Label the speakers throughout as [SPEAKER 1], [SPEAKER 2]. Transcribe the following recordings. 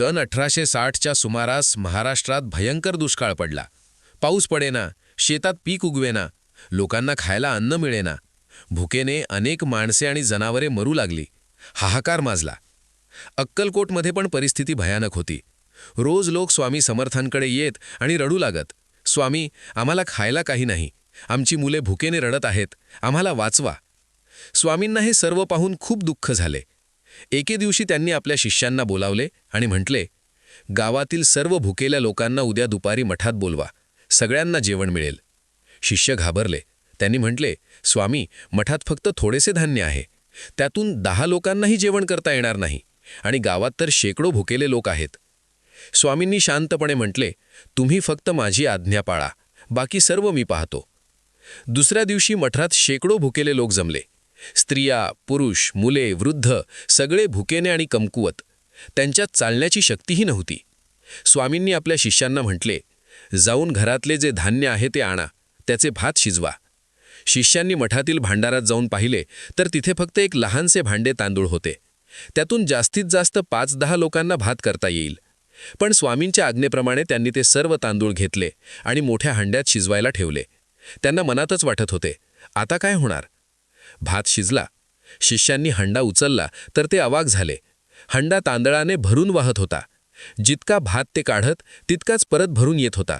[SPEAKER 1] सन 1860च्या सुमारास महाराष्ट्रात भयंकर दुष्काळ पडला. पाऊस पडेना, शेतात पीक उगवेना, लोकांना खायला अन्न मिळेना. भुकेने अनेक माणसे आणि जनावरे मरू लागली. हाहाकार माजला. अक्कलकोटमध्ये पण परिस्थिती भयानक होती. रोज लोक स्वामी समर्थांकडे येत आणि रडू लागत, स्वामी, आम्हाला खायला काही नाही, आमची मुले भुकेने रडत आहेत, आम्हाला वाचवा. स्वामींना हे सर्व पाहून खूप दुःख झाले. एके दिवशी त्यांनी आपल्या शिष्यांना बोलावले आणि म्हटले, गावातील सर्व भुकेल्या लोकांना उद्या दुपारी मठात बोलवा, सगळ्यांना जेवण मिळेल. शिष्य घाबरले. त्यांनी म्हटले, स्वामी, मठात फक्त थोडेसे धान्य आहे, त्यातून 10 लोकांनाही जेवण करता येणार नाही आणि गावात तर शेकडो भुकेले लोक आहेत. स्वामींनी शांतपणे म्हटले, तुम्ही फक्त माझी आज्ञा पाळा, बाकी सर्व मी पाहतो. दुसऱ्या दिवशी मठात शेकडो भुकेले लोक जमले. स्त्रिया, पुरुष, मुले, वृद्ध सगळे भुकेने आणि कमकुवत. त्यांच्यात चालण्याची शक्तीही नव्हती. स्वामींनी आपल्या शिष्यांना म्हटले, जाऊन घरातले जे धान्य आहे ते आणा, त्याचे भात शिजवा. शिष्यांनी मठातील भांडारात जाऊन पाहिले तर तिथे फक्त एक लहानसे भांडे तांदूळ होते. त्यातून जास्तीत जास्त 5-10 लोकांना भात करता येईल. पण स्वामींच्या आज्ञेप्रमाणे त्यांनी ते सर्व तांदूळ घेतले आणि मोठ्या हंड्यात शिजवायला ठेवले. त्यांना मनातच वाटत होते, आता काय होणार? भात शिजला. शिष्यांनी हंडा उचलला तर ते अवाक झाले. हंडा तांदळाने भरून वाहत होता. जितका भात ते काढत तितकाच परत भरून येत होता.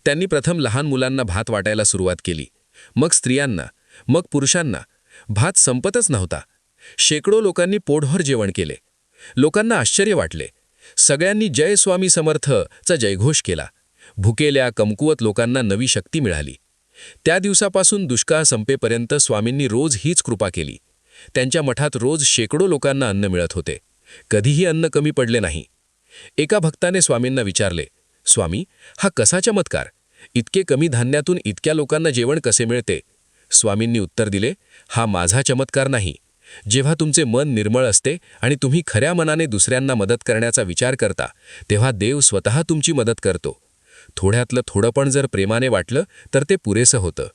[SPEAKER 1] त्यांनी प्रथम लहान मुलांना भात वाटायला सुरुवात केली, मग स्त्रियांना, मग पुरुषांना. भात संपतच नव्हता. शेकडो लोकांनी पोटभर जेवण केले. लोकांना आश्चर्य वाटले. सगळ्यांनी जय स्वामी समर्थचा जयघोष केला. भुकेल्या कमकुवत लोकांना नवी शक्ती मिळाली. त्या दिवसापासून दुष्काळ संपेपर्यंत स्वामींनी रोज हीच कृपा केली. त्यांच्या मठात रोज शेकडो लोकांना अन्न मिळत होते. कधीही अन्न कमी पडले नाही. एका भक्ताने स्वामींना विचारले, स्वामी, हा कसा चमत्कार? इतके कमी धान्यातून इतक्या लोकांना जेवण कसे मिळते? स्वामींनी उत्तर दिले, हा माझा चमत्कार नाही. जेव्हा तुमचे मन निर्मळ असते आणि तुम्ही खऱ्या मनाने दुसऱ्यांना मदत करण्याचा विचार करता, तेव्हा देव स्वतः तुमची मदत करतो. थोड्यातलं थोडं पण जर प्रेमाने वाटलं तर ते पुरेसं होतं.